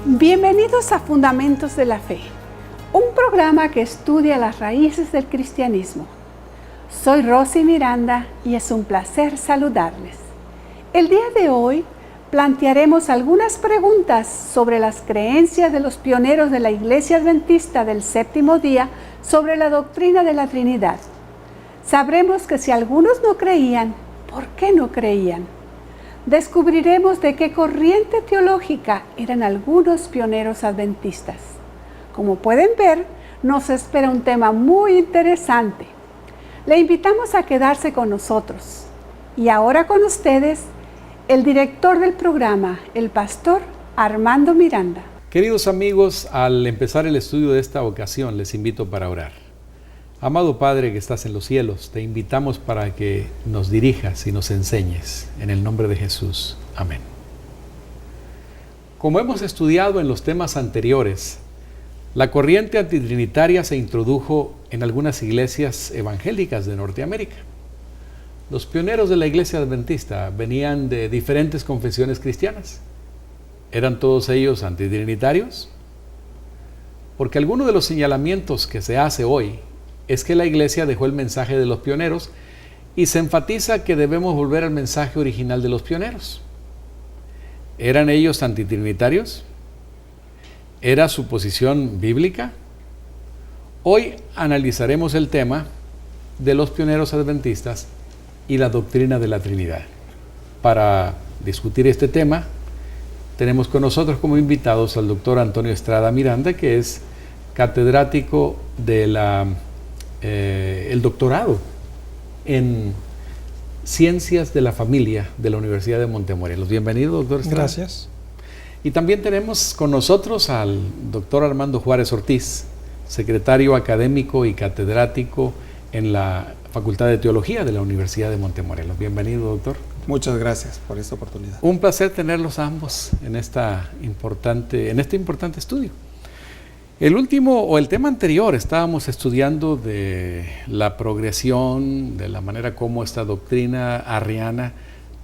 Bienvenidos a Fundamentos de la Fe, un programa que estudia las raíces del cristianismo. Soy Rosy Miranda y es un placer saludarles. El día de hoy plantearemos algunas preguntas sobre las creencias de los pioneros de la Iglesia Adventista del Séptimo Día sobre la doctrina de la Trinidad. Sabremos que si algunos no creían, ¿por qué no creían? Descubriremos de qué corriente teológica eran algunos pioneros adventistas. Como pueden ver, nos espera un tema muy interesante. Le invitamos a quedarse con nosotros. Y ahora con ustedes, el director del programa, el pastor Armando Miranda. Queridos amigos, al empezar el estudio de esta ocasión, les invito para orar. Amado Padre que estás en los cielos, te invitamos para que nos dirijas y nos enseñes. En el nombre de Jesús. Amén. Como hemos estudiado en los temas anteriores, la corriente antitrinitaria se introdujo en algunas iglesias evangélicas de Norteamérica. Los pioneros de la Iglesia Adventista venían de diferentes confesiones cristianas. ¿Eran todos ellos antitrinitarios? Porque alguno de los señalamientos que se hace hoy es que la Iglesia dejó el mensaje de los pioneros y se enfatiza que debemos volver al mensaje original de los pioneros. ¿Eran ellos antitrinitarios? ¿Era su posición bíblica? Hoy analizaremos el tema de los pioneros adventistas y la doctrina de la Trinidad. Para discutir este tema, tenemos con nosotros como invitados al doctor Antonio Estrada Miranda, que es catedrático de el doctorado en Ciencias de la Familia de la Universidad de Montemorelos. Bienvenido, doctor Estrada. Gracias. Y también tenemos con nosotros al doctor Armando Juárez Ortiz, secretario académico y catedrático en la Facultad de Teología de la Universidad de Montemorelos. Bienvenido, doctor. Muchas gracias por esta oportunidad. Un placer tenerlos ambos en este importante estudio. El tema anterior, estábamos estudiando de la progresión, de la manera como esta doctrina arriana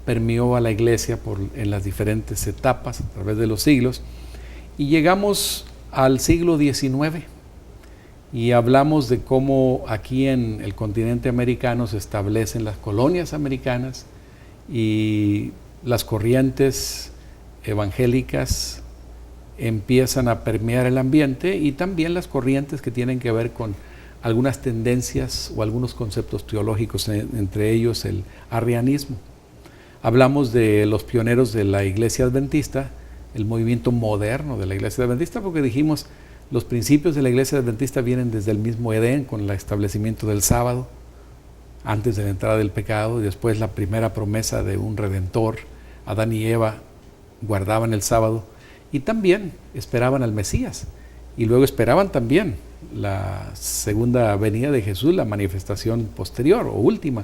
permeó a la Iglesia en las diferentes etapas a través de los siglos, y llegamos al siglo XIX y hablamos de cómo aquí en el continente americano se establecen las colonias americanas y las corrientes evangélicas empiezan a permear el ambiente, y también las corrientes que tienen que ver con algunas tendencias o algunos conceptos teológicos, entre ellos el arrianismo. Hablamos de los pioneros de la Iglesia Adventista, el movimiento moderno de la Iglesia Adventista, porque dijimos los principios de la Iglesia Adventista vienen desde el mismo Edén, con el establecimiento del sábado, antes de la entrada del pecado, y después la primera promesa de un Redentor. Adán y Eva guardaban el sábado y también esperaban al Mesías, y luego esperaban también la segunda venida de Jesús, la manifestación posterior o última.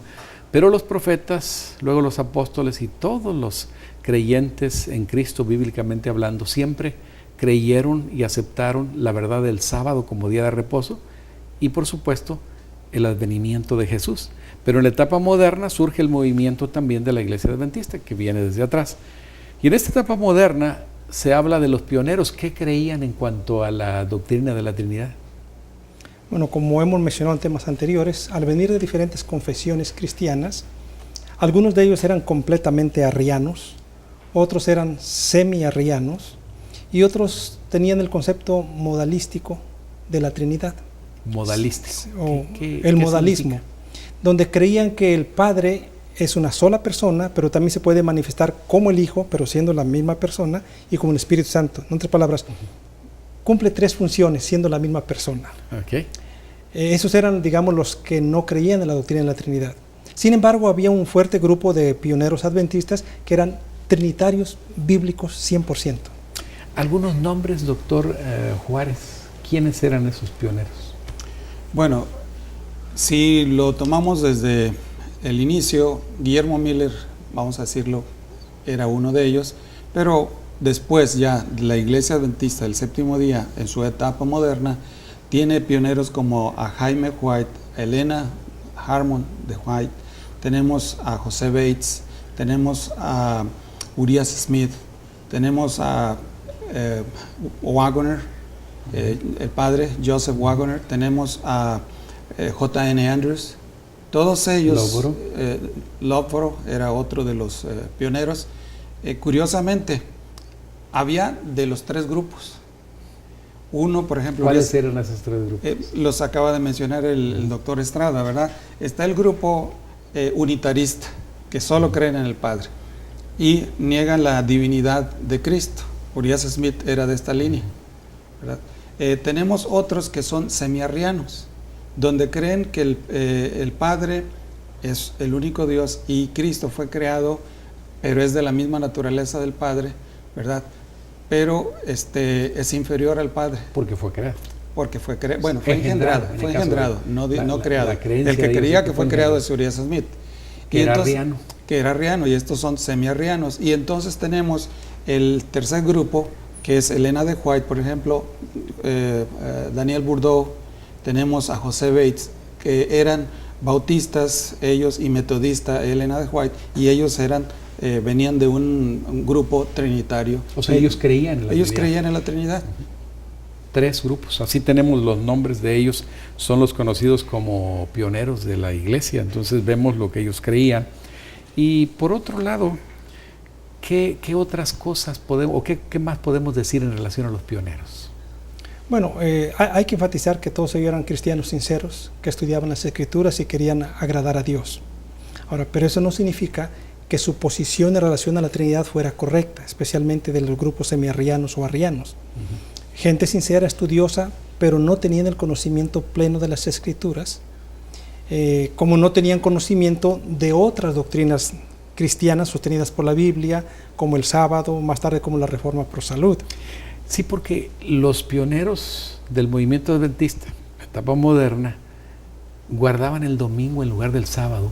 Pero los profetas, luego los apóstoles y todos los creyentes en Cristo, bíblicamente hablando, siempre creyeron y aceptaron la verdad del sábado como día de reposo y, por supuesto, el advenimiento de Jesús. Pero en la etapa moderna surge el movimiento también de la Iglesia Adventista, que viene desde atrás. Y en esta etapa moderna se habla de los pioneros. ¿Qué creían en cuanto a la doctrina de la Trinidad? Bueno, como hemos mencionado en temas anteriores, al venir de diferentes confesiones cristianas, algunos de ellos eran completamente arrianos, otros eran semi-arrianos y otros tenían el concepto modalístico de la Trinidad. Modalístico. O el modalismo, significa? Donde creían que el Padre es una sola persona, pero también se puede manifestar como el Hijo, pero siendo la misma persona, y como el Espíritu Santo. En otras palabras, cumple tres funciones siendo la misma persona. Okay. Esos eran, digamos, los que no creían en la doctrina de la Trinidad. Sin embargo, había un fuerte grupo de pioneros adventistas que eran trinitarios bíblicos 100%. ¿Algunos nombres, doctor Juárez? ¿Quiénes eran esos pioneros? Bueno, si lo tomamos desde el inicio, Guillermo Miller, vamos a decirlo, era uno de ellos, pero después ya la Iglesia Adventista del Séptimo Día, en su etapa moderna, tiene pioneros como a Jaime White, Elena Harmon de White, tenemos a José Bates, tenemos a Urias Smith, tenemos a Waggoner, el padre Joseph Waggoner, tenemos a J.N. Andrews, todos ellos, Loughborough era otro de los pioneros. Curiosamente, había de los tres grupos. Uno, por ejemplo... ¿Cuáles eran esos tres grupos? Los acaba de mencionar el doctor Estrada, ¿verdad? Está el grupo unitarista, que solo creen en el Padre y niegan la divinidad de Cristo. Urias Smith era de esta línea, ¿verdad? Tenemos otros que son semiarrianos, donde creen que el Padre es el único Dios y Cristo fue creado, pero es de la misma naturaleza del Padre, ¿verdad? Pero es inferior al Padre. Porque fue creado. Porque fue creado. Bueno, fue engendrado, no creado. El que creía que fue creado es Urias Smith. Que era arriano. Que era arriano, y estos son semiarrianos. Y entonces tenemos el tercer grupo, que es Elena de White, por ejemplo, Daniel Bourdeau, tenemos a José Bates, que eran bautistas ellos y metodista Elena de White, y ellos venían de un grupo trinitario. O sea, ellos creían en la Ellos Trinidad. creían en la Trinidad. Tres grupos, así tenemos los nombres de ellos, son los conocidos como pioneros de la iglesia, entonces vemos lo que ellos creían. Y por otro lado, ¿qué otras cosas podemos, o qué más podemos decir en relación a los pioneros? Bueno, hay que enfatizar que todos ellos eran cristianos sinceros, que estudiaban las Escrituras y querían agradar a Dios. Ahora, pero eso no significa que su posición en relación a la Trinidad fuera correcta, especialmente de los grupos semiarrianos o arrianos. Gente sincera, estudiosa, pero no tenían el conocimiento pleno de las Escrituras, como no tenían conocimiento de otras doctrinas cristianas sostenidas por la Biblia, como el sábado, más tarde como la Reforma Pro Salud. Sí, porque los pioneros del movimiento adventista, la etapa moderna, guardaban el domingo en lugar del sábado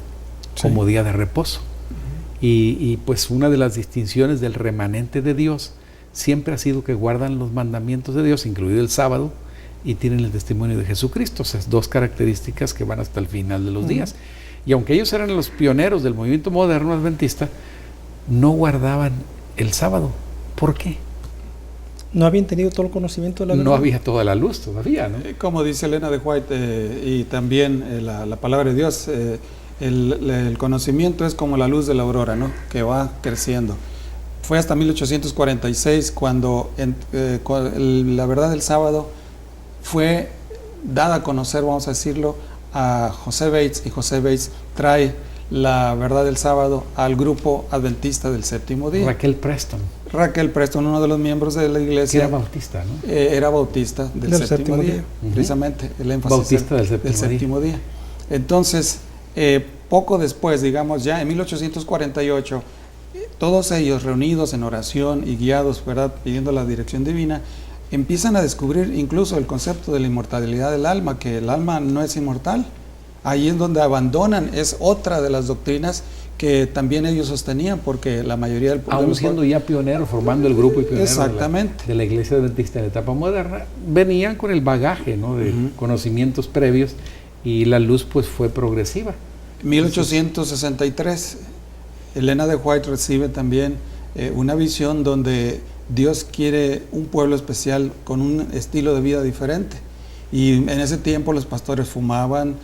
como día de reposo. Y pues una de las distinciones del remanente de Dios siempre ha sido que guardan los mandamientos de Dios, incluido el sábado, y tienen el testimonio de Jesucristo. O sea, es dos características que van hasta el final de los días. Y aunque ellos eran los pioneros del movimiento moderno adventista, no guardaban el sábado. ¿Por qué? No habían tenido todo el conocimiento de la verdad. No había toda la luz todavía, ¿no? Como dice Elena de White, y también la palabra de Dios, el conocimiento es como la luz de la aurora, ¿no? Que va creciendo. Fue hasta 1846 cuando la verdad del sábado fue dada a conocer, vamos a decirlo, a José Bates, y José Bates trae la verdad del sábado al grupo adventista del séptimo día. Raquel Preston, uno de los miembros de la iglesia. que era bautista, ¿no? Era bautista del séptimo día, precisamente, el énfasis bautista del séptimo día. Entonces, poco después, digamos ya en 1848, todos ellos reunidos en oración y guiados, ¿verdad?, pidiendo la dirección divina, empiezan a descubrir incluso el concepto de la inmortalidad del alma, que el alma no es inmortal. Ahí es donde abandonan, es otra de las doctrinas que también ellos sostenían, porque la mayoría del pueblo... Aún siendo ya pioneros, formando el grupo y pioneros exactamente de la iglesia adventista en la etapa moderna, venían con el bagaje, ¿no?, de conocimientos previos, y la luz pues fue progresiva. 1863, Elena de White recibe también una visión donde Dios quiere un pueblo especial con un estilo de vida diferente. Y en ese tiempo los pastores fumaban,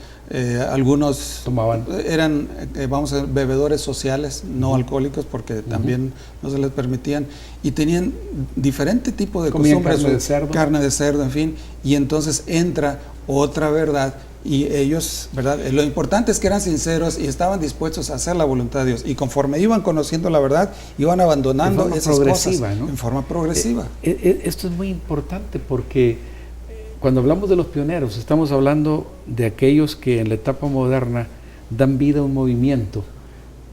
algunos tomaban, eran, vamos a ver, bebedores sociales, no alcohólicos, porque también no se les permitían, y tenían diferente tipo de costumbres, carne de cerdo, en fin, y entonces entra otra verdad. Y ellos, ¿verdad? Lo importante es que eran sinceros y estaban dispuestos a hacer la voluntad de Dios. Y conforme iban conociendo la verdad, iban abandonando esas cosas, ¿no?, en forma progresiva. Esto es muy importante porque cuando hablamos de los pioneros, estamos hablando de aquellos que en la etapa moderna dan vida a un movimiento,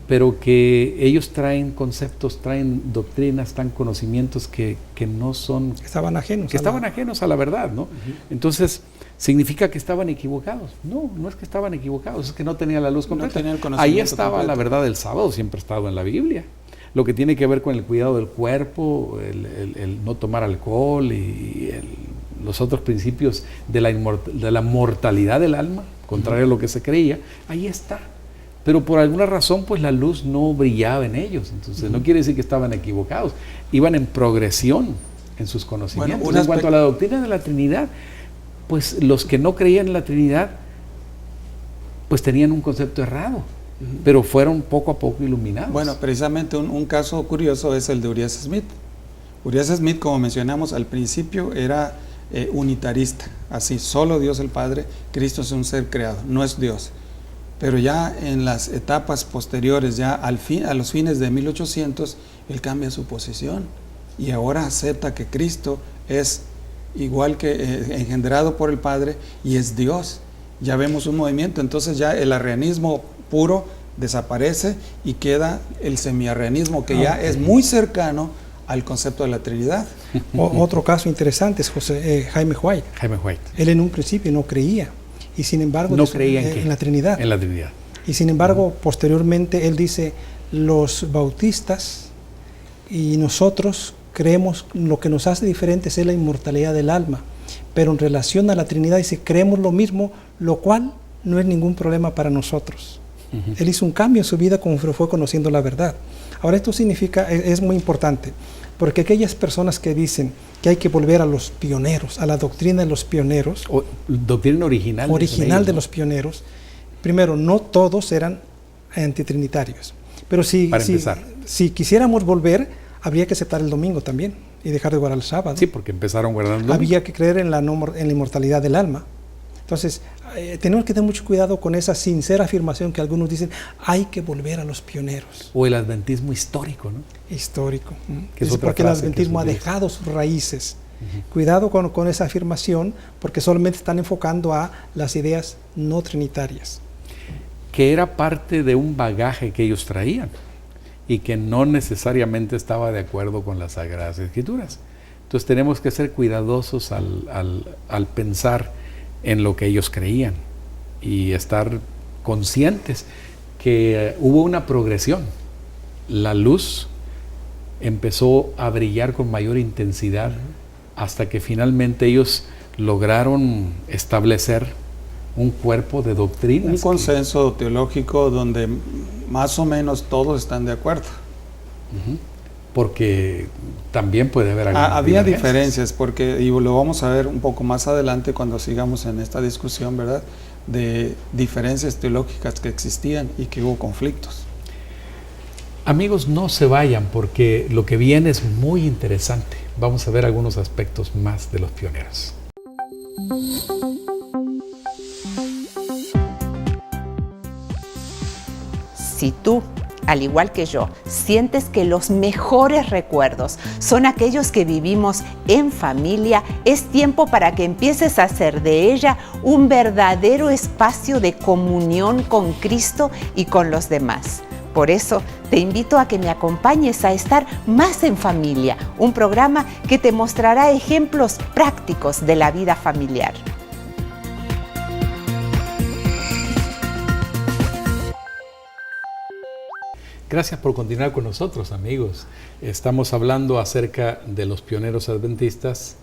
pero que ellos traen conceptos, traen doctrinas, traen conocimientos que no son... Estaban ajenos. Que estaban ajenos a la verdad, ¿no? Entonces, ¿significa que estaban equivocados? No, no es que estaban equivocados, es que no tenían la luz completa. No tenían el conocimiento ahí estaba completo. La verdad del sábado, siempre ha estado en la Biblia. Lo que tiene que ver con el cuidado del cuerpo, el no tomar alcohol y los otros principios de la mortalidad del alma, contrario a lo que se creía, ahí está. Pero por alguna razón, pues la luz no brillaba en ellos. Entonces, no quiere decir que estaban equivocados. Iban en progresión en sus conocimientos. Bueno, en cuanto a la doctrina de la Trinidad, pues los que no creían en la Trinidad, pues tenían un concepto errado, pero fueron poco a poco iluminados. Bueno, precisamente un caso curioso es el de Urias Smith. Urias Smith, como mencionamos al principio, era unitarista, así, solo Dios el Padre, Cristo es un ser creado, no es Dios. Pero ya en las etapas posteriores, ya a los fines de 1800, él cambia su posición y ahora acepta que Cristo es igual que engendrado por el Padre y es Dios. Ya vemos un movimiento, entonces ya el arrianismo puro desaparece y queda el semiarrianismo, que ya es muy cercano al concepto de la Trinidad. Otro caso interesante es Jaime White. Jaime White. Él en un principio no creía, y sin embargo no creía en la Trinidad. En la Trinidad. Y sin embargo, posteriormente él dice, los bautistas y nosotros creemos, lo que nos hace diferentes es la inmortalidad del alma, pero en relación a la Trinidad dice, creemos lo mismo, lo cual no es ningún problema para nosotros. Él hizo un cambio en su vida conforme fue conociendo la verdad. Ahora esto significa, es muy importante, porque aquellas personas que dicen que hay que volver a los pioneros, a la doctrina de los pioneros, doctrina original de los pioneros, primero, no todos eran antitrinitarios, pero si quisiéramos volver, habría que aceptar el domingo también y dejar de guardar el sábado. Sí, porque empezaron guardando. Había que creer en la inmortalidad del alma. Entonces, tenemos que tener mucho cuidado con esa sincera afirmación que algunos dicen, hay que volver a los pioneros. O el adventismo histórico, ¿no? Histórico. Que es porque el adventismo ha dejado sus raíces. Cuidado con esa afirmación, porque solamente están enfocando a las ideas no trinitarias. Que era parte de un bagaje que ellos traían y que no necesariamente estaba de acuerdo con las Sagradas Escrituras. Entonces tenemos que ser cuidadosos al pensar en lo que ellos creían y estar conscientes que hubo una progresión. La luz empezó a brillar con mayor intensidad hasta que finalmente ellos lograron establecer un cuerpo de doctrinas. Un consenso teológico donde más o menos todos están de acuerdo. Porque también puede haber había diferencias, porque, y lo vamos a ver un poco más adelante cuando sigamos en esta discusión, ¿verdad?, de diferencias teológicas que existían y que hubo conflictos. Amigos, no se vayan porque lo que viene es muy interesante. Vamos a ver algunos aspectos más de los pioneros. Si tú, al igual que yo, sientes que los mejores recuerdos son aquellos que vivimos en familia, es tiempo para que empieces a hacer de ella un verdadero espacio de comunión con Cristo y con los demás. Por eso, te invito a que me acompañes a estar más en familia, un programa que te mostrará ejemplos prácticos de la vida familiar. Gracias por continuar con nosotros, amigos. Estamos hablando acerca de los pioneros adventistas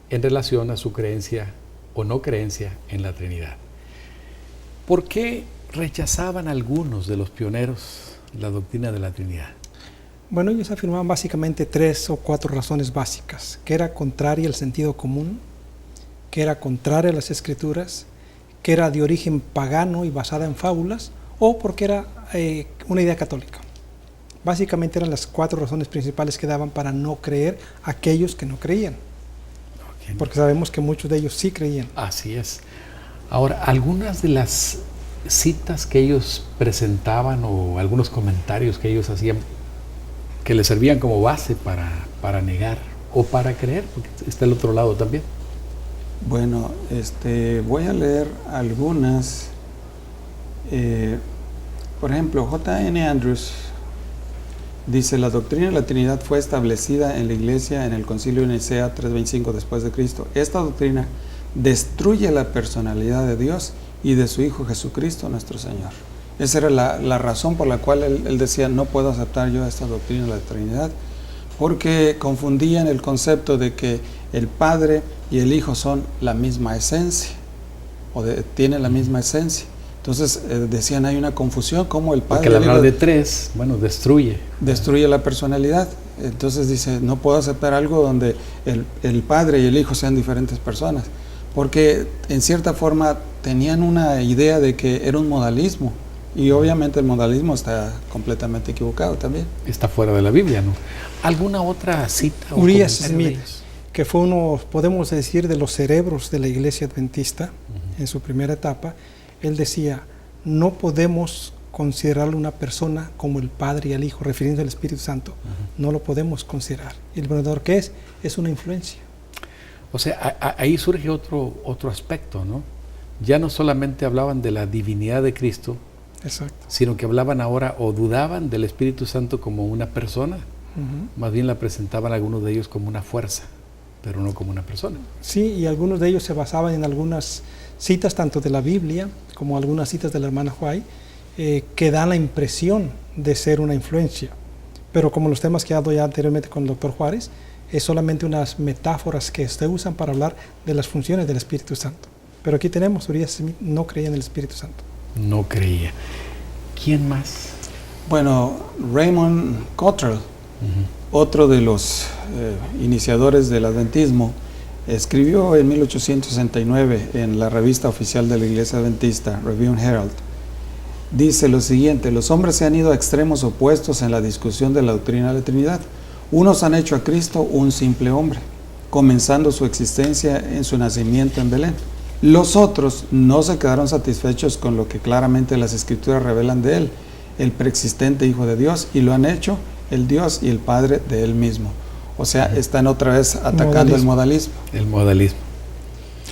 en relación a su creencia o no creencia en la Trinidad. ¿Por qué rechazaban algunos de los pioneros la doctrina de la Trinidad? Bueno, ellos afirmaban básicamente 3 o 4 razones básicas, que era contraria al sentido común, que era contraria a las Escrituras, que era de origen pagano y basada en fábulas, o porque era una idea católica. Básicamente eran las 4 razones principales que daban para no creer a aquellos que no creían. Okay. Porque sabemos que muchos de ellos sí creían. Así es. Ahora, algunas de las citas que ellos presentaban o algunos comentarios que ellos hacían que les servían como base para negar o para creer, porque está el otro lado también. Bueno, voy a leer algunas. Por ejemplo, J.N. Andrews dice: la doctrina de la Trinidad fue establecida en la Iglesia en el Concilio de Nicea 325 después de Cristo. Esta doctrina destruye la personalidad de Dios y de su Hijo Jesucristo nuestro Señor. Esa era la razón por la cual él decía: no puedo aceptar yo esta doctrina de la Trinidad, porque confundían el concepto de que el Padre y el Hijo son la misma esencia, tienen la misma esencia, Entonces decían, hay una confusión, como el Padre... Porque al hablar de tres, bueno, destruye la personalidad. Entonces dice, no puedo aceptar algo donde el Padre y el Hijo sean diferentes personas, porque en cierta forma tenían una idea de que era un modalismo, y obviamente el modalismo está completamente equivocado también. Está fuera de la Biblia, ¿no? ¿Alguna otra cita? Urias Smith, que fue uno, podemos decir, de los cerebros de la Iglesia Adventista en su primera etapa, él decía, no podemos considerarle una persona como el Padre y el Hijo, refiriéndose al Espíritu Santo. No lo podemos considerar. ¿Y el venador qué es? Es una influencia. O sea, ahí surge otro aspecto, ¿no? Ya no solamente hablaban de la divinidad de Cristo, exacto, sino que hablaban ahora o dudaban del Espíritu Santo como una persona. Más bien la presentaban algunos de ellos como una fuerza, pero no como una persona. Sí, y algunos de ellos se basaban en algunas citas tanto de la Biblia como algunas citas de la hermana White, que dan la impresión de ser una influencia. Pero como los temas que he dado ya anteriormente con el doctor Juárez, es solamente unas metáforas que se usan para hablar de las funciones del Espíritu Santo. Pero aquí tenemos, Urias Smith no creía en el Espíritu Santo. No creía. ¿Quién más? Bueno, Raymond Cottrell, otro de los iniciadores del adventismo, escribió en 1869 en la revista oficial de la Iglesia Adventista, Review and Herald, dice lo siguiente: los hombres se han ido a extremos opuestos en la discusión de la doctrina de la Trinidad. Unos han hecho a Cristo un simple hombre, comenzando su existencia en su nacimiento en Belén. Los otros no se quedaron satisfechos con lo que claramente las Escrituras revelan de él, el preexistente Hijo de Dios, y lo han hecho el Dios y el Padre de él mismo. O sea, están otra vez atacando el modalismo. El modalismo.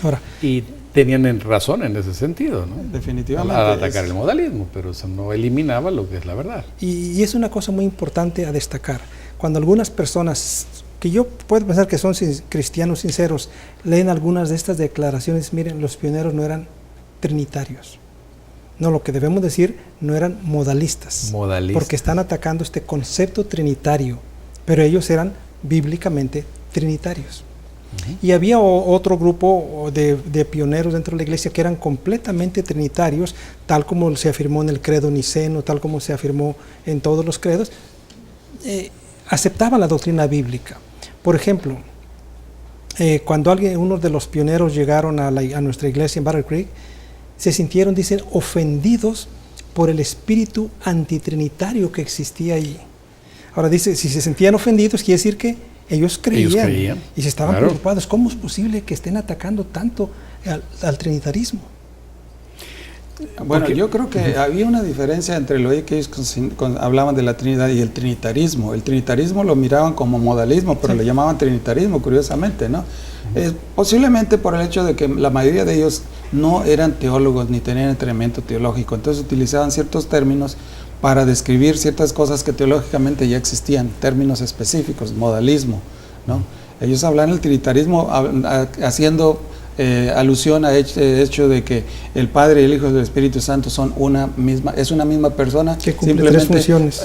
Ahora, y tenían razón en ese sentido, ¿no? Definitivamente. Al atacar el modalismo, pero eso no eliminaba lo que es la verdad. Y es una cosa muy importante a destacar. Cuando algunas personas, que yo puedo pensar que son cristianos sinceros, leen algunas de estas declaraciones, miren, los pioneros no eran trinitarios. No, lo que debemos decir, no eran modalistas. Porque están atacando este concepto trinitario, pero ellos eran bíblicamente trinitarios. Y había otro grupo de pioneros dentro de la iglesia que eran completamente trinitarios, tal como se afirmó en el credo niceno, tal como se afirmó en todos los credos, aceptaban la doctrina bíblica. Por ejemplo, cuando uno de los pioneros llegaron a nuestra iglesia en Battle Creek, se sintieron, dicen, ofendidos por el espíritu antitrinitario que existía allí. Ahora dice, si se sentían ofendidos, quiere decir que ellos creían. Y se estaban preocupados. ¿Cómo es posible que estén atacando tanto al trinitarismo? Bueno, yo creo que había una diferencia entre lo que ellos hablaban de la Trinidad y el trinitarismo. El trinitarismo lo miraban como modalismo, pero le llamaban trinitarismo, curiosamente, ¿no? Posiblemente por el hecho de que la mayoría de ellos no eran teólogos ni tenían entrenamiento teológico, entonces utilizaban ciertos términos para describir ciertas cosas que teológicamente ya existían, términos específicos, modalismo, ¿no? Ellos hablan del trinitarismo haciendo alusión a hecho de que el Padre, el Hijo y el Espíritu Santo son una misma persona que cumple tres funciones,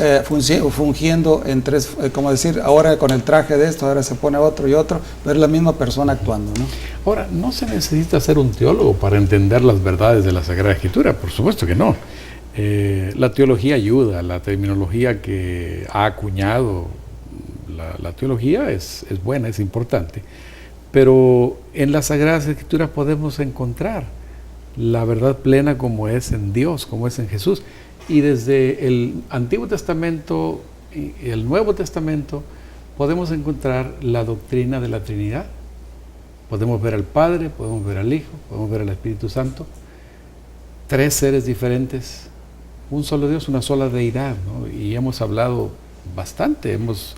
fungiendo en tres, como decir, ahora con el traje de esto, ahora se pone otro y otro, pero es la misma persona actuando, ¿no? Ahora, no se necesita ser un teólogo para entender las verdades de la Sagrada Escritura, por supuesto que no. La teología ayuda, la terminología que ha acuñado la teología es buena, es importante. Pero en las Sagradas Escrituras podemos encontrar la verdad plena como es en Dios, como es en Jesús. Y desde el Antiguo Testamento y el Nuevo Testamento podemos encontrar la doctrina de la Trinidad. Podemos ver al Padre, podemos ver al Hijo, podemos ver al Espíritu Santo. Tres seres diferentes, un solo Dios, una sola deidad, ¿no? Y hemos hablado bastante, hemos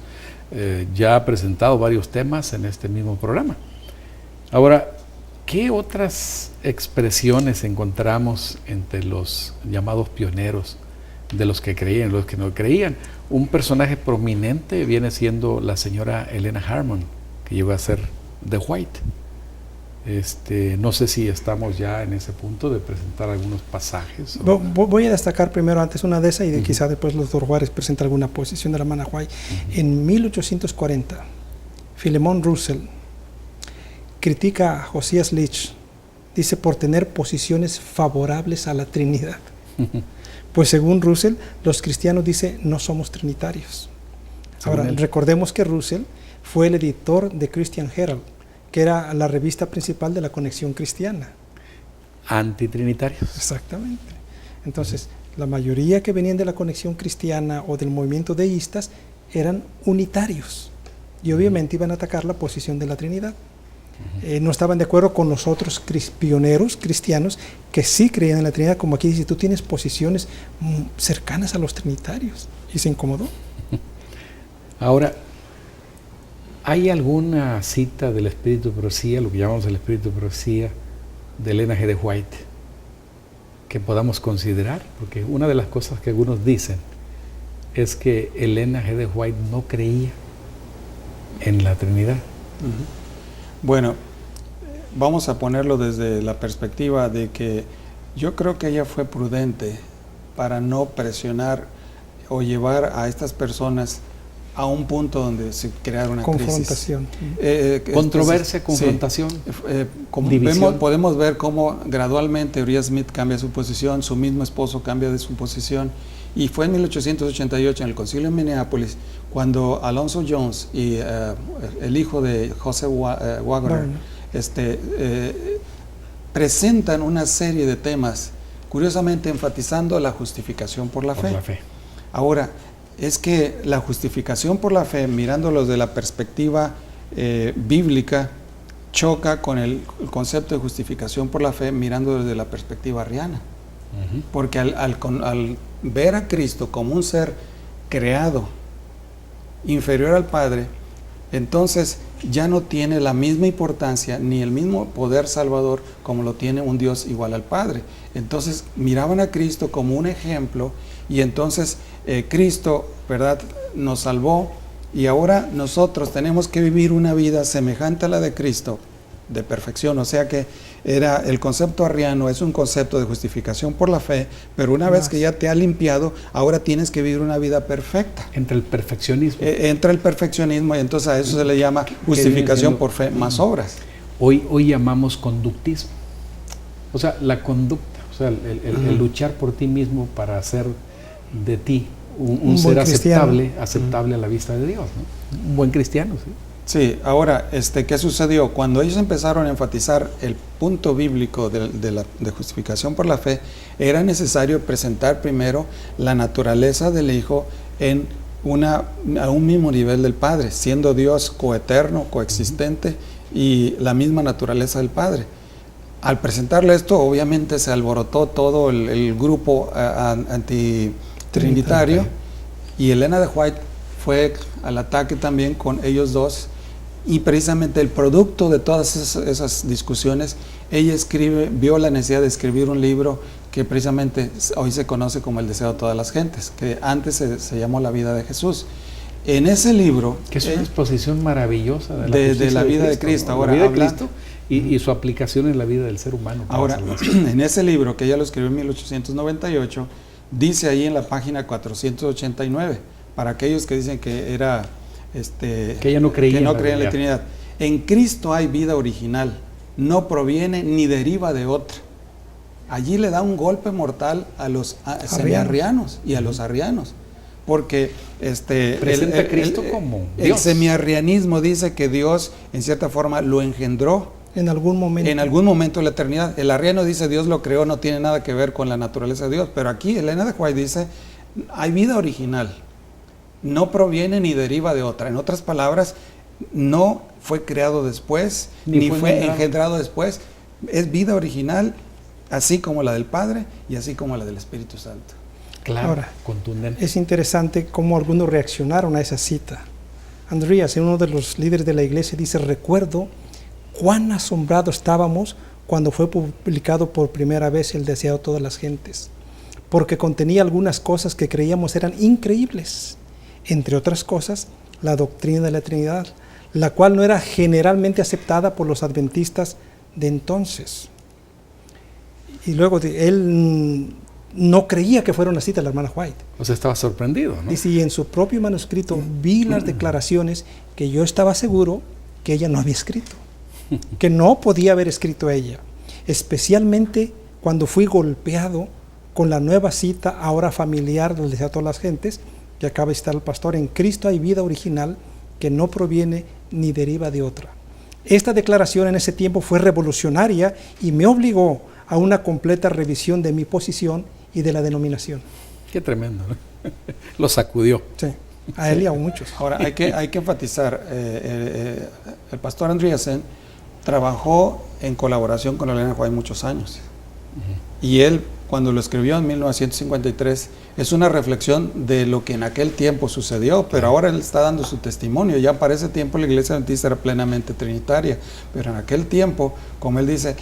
ya presentado varios temas en este mismo programa. Ahora, ¿qué otras expresiones encontramos entre los llamados pioneros, de los que creían y los que no creían? Un personaje prominente viene siendo la señora Elena Harmon, que llegó a ser The White. No sé si estamos ya en ese punto de presentar algunos pasajes. Voy a destacar primero antes una de esas y quizá después el doctor Juárez presenta alguna posición de la hermana White. En 1840, Philemon Russell critica a Josias Leach dice por tener posiciones favorables a la Trinidad. Pues según Russell, los cristianos dice no somos trinitarios. Ahora, recordemos que Russell fue el editor de Christian Herald, que era la revista principal de la Conexión Cristiana. Antitrinitarios. Exactamente. Entonces, la mayoría que venían de la Conexión Cristiana o del movimiento deístas eran unitarios y obviamente iban a atacar la posición de la Trinidad. No estaban de acuerdo con los otros pioneros cristianos que sí creían en la Trinidad, como aquí dice, tú tienes posiciones cercanas a los trinitarios, y se incomodó. Ahora, ¿hay alguna cita del Espíritu de Profecía, lo que llamamos el Espíritu de Profecía, de Elena G. de White, que podamos considerar? Porque una de las cosas que algunos dicen es que Elena G. de White no creía en la Trinidad. Bueno, vamos a ponerlo desde la perspectiva de que yo creo que ella fue prudente para no presionar o llevar a estas personas a un punto donde se creara una confrontación. Controversia, confrontación, como división. Podemos ver cómo gradualmente Uriah Smith cambia su posición, su mismo esposo cambia de su posición, y fue en 1888 en el concilio de Minneapolis cuando Alonzo Jones y el hijo de Joseph Wagner presentan una serie de temas, curiosamente enfatizando la justificación por la fe. Ahora, es que la justificación por la fe, mirándolos de la perspectiva bíblica, choca con el concepto de justificación por la fe mirándolo desde la perspectiva arriana. Porque al ver a Cristo como un ser creado, inferior al Padre, entonces ya no tiene la misma importancia ni el mismo poder salvador como lo tiene un Dios igual al Padre. Entonces miraban a Cristo como un ejemplo, y entonces Cristo, ¿verdad?, nos salvó, y ahora nosotros tenemos que vivir una vida semejante a la de Cristo, de perfección. O sea que era el concepto arriano, es un concepto de justificación por la fe, pero una vez que ya te ha limpiado, ahora tienes que vivir una vida perfecta. Entra el perfeccionismo. Entra el perfeccionismo, y entonces a eso se le llama justificación por fe más obras. Hoy llamamos conductismo. O sea, la conducta, o sea, el luchar por ti mismo para hacer de ti un ser aceptable a la vista de Dios, ¿no? Un buen cristiano, sí. Sí, ahora, ¿qué sucedió? Cuando ellos empezaron a enfatizar el punto bíblico de justificación por la fe, era necesario presentar primero la naturaleza del Hijo a un mismo nivel del Padre, siendo Dios coeterno, coexistente, y la misma naturaleza del Padre. Al presentarle esto, obviamente se alborotó todo el grupo antitrinitario, y Elena de White fue al ataque también con ellos dos, y precisamente el producto de todas esas discusiones, ella vio la necesidad de escribir un libro que precisamente hoy se conoce como El deseo de todas las gentes, que antes se llamó La vida de Jesús. En ese libro, que es una exposición maravillosa de la vida de Cristo, ¿no? Ahora, la vida de Cristo y su aplicación en la vida del ser humano. Ahora, en ese libro, que ella lo escribió en 1898, dice ahí en la página 489, para aquellos que dicen que era que ella no creía, en la Trinidad: en Cristo hay vida original, no proviene ni deriva de otra. Allí le da un golpe mortal a los semiarrianos y a los arrianos, porque presenta a Cristo como Dios. El semiarrianismo dice que Dios en cierta forma lo engendró en algún momento de la eternidad. El arriano dice Dios lo creó, no tiene nada que ver con la naturaleza de Dios, pero aquí Elena de White dice hay vida original, no proviene ni deriva de otra. En otras palabras, no fue creado después, ni fue engendrado después. Es vida original, así como la del Padre y así como la del Espíritu Santo. Claro, ahora, contundente. Es interesante cómo algunos reaccionaron a esa cita. Andreas, uno de los líderes de la iglesia, dice: recuerdo cuán asombrados estábamos cuando fue publicado por primera vez El deseo de todas las gentes, porque contenía algunas cosas que creíamos eran increíbles. Entre otras cosas, la doctrina de la Trinidad, la cual no era generalmente aceptada por los adventistas de entonces. Y luego él no creía que fuera una cita de la hermana White. O sea, estaba sorprendido, ¿no? Dice, y en su propio manuscrito vi las declaraciones que yo estaba seguro que ella no había escrito, que no podía haber escrito ella. especialmente cuando fui golpeado con la nueva cita, ahora familiar, les decía a todas las gentes, que acaba de citar el pastor: en Cristo hay vida original que no proviene ni deriva de otra. Esta declaración en ese tiempo fue revolucionaria y me obligó a una completa revisión de mi posición y de la denominación. Qué tremendo, ¿no? Lo sacudió. Sí, a él y a muchos. Ahora, hay que enfatizar, el pastor Andreasen trabajó en colaboración con Elena White muchos años. Y él, cuando lo escribió en 1953, es una reflexión de lo que en aquel tiempo sucedió, pero ahora él está dando su testimonio. Ya para ese tiempo la iglesia adventista era plenamente trinitaria, pero en aquel tiempo, como él dice,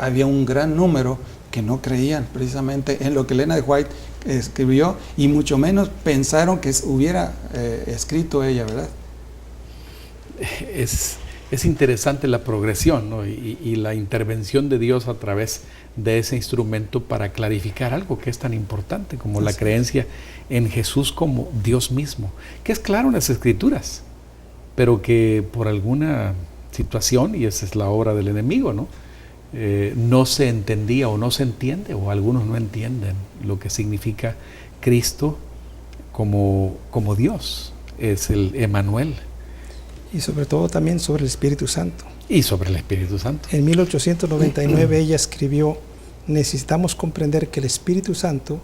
había un gran número que no creían precisamente en lo que Elena de White escribió, y mucho menos pensaron que hubiera escrito ella, ¿verdad? Es interesante la progresión, ¿no? y la intervención de Dios a través de ese instrumento para clarificar algo que es tan importante como la creencia en Jesús como Dios mismo, que es claro en las Escrituras, pero que por alguna situación, y esa es la obra del enemigo, ¿no? No se entendía o no se entiende, o algunos no entienden lo que significa Cristo como Dios, es el Emmanuel. Y sobre todo también sobre el Espíritu Santo. Y sobre el Espíritu Santo. En 1899 ella escribió: necesitamos comprender que el Espíritu Santo,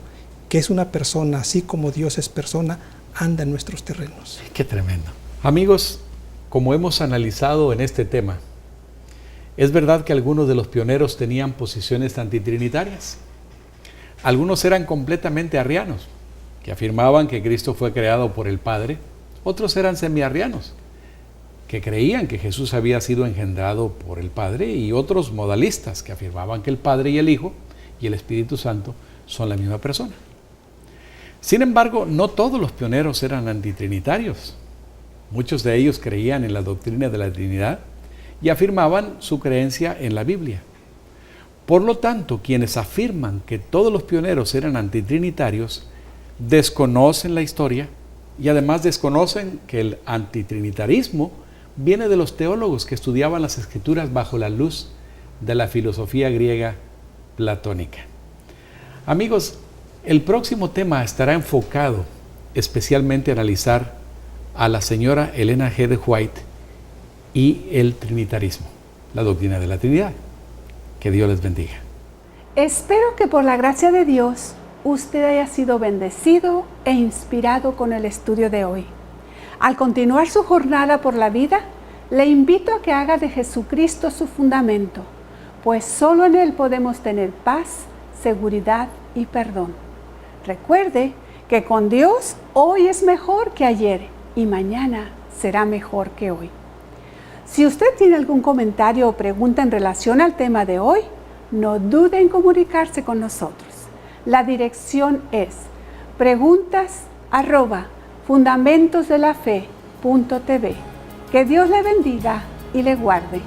que es una persona así como Dios es persona, anda en nuestros terrenos. Qué tremendo. Amigos, como hemos analizado en este tema, es verdad que algunos de los pioneros tenían posiciones antitrinitarias. Algunos eran completamente arrianos, que afirmaban que Cristo fue creado por el Padre. Otros eran semiarrianos, que creían que Jesús había sido engendrado por el Padre, y otros modalistas que afirmaban que el Padre y el Hijo y el Espíritu Santo son la misma persona. Sin embargo, no todos los pioneros eran antitrinitarios. Muchos de ellos creían en la doctrina de la Trinidad y afirmaban su creencia en la Biblia. Por lo tanto, quienes afirman que todos los pioneros eran antitrinitarios desconocen la historia, y además desconocen que el antitrinitarismo viene de los teólogos que estudiaban las Escrituras bajo la luz de la filosofía griega platónica. Amigos, el próximo tema estará enfocado especialmente a analizar a la señora Elena G. de White y el trinitarismo, la doctrina de la Trinidad. Que Dios les bendiga. Espero que por la gracia de Dios usted haya sido bendecido e inspirado con el estudio de hoy. Al continuar su jornada por la vida, le invito a que haga de Jesucristo su fundamento, pues solo en Él podemos tener paz, seguridad y perdón. Recuerde que con Dios hoy es mejor que ayer y mañana será mejor que hoy. Si usted tiene algún comentario o pregunta en relación al tema de hoy, no dude en comunicarse con nosotros. La dirección es preguntas@fundamentosdelafe.tv. Que Dios le bendiga y le guarde.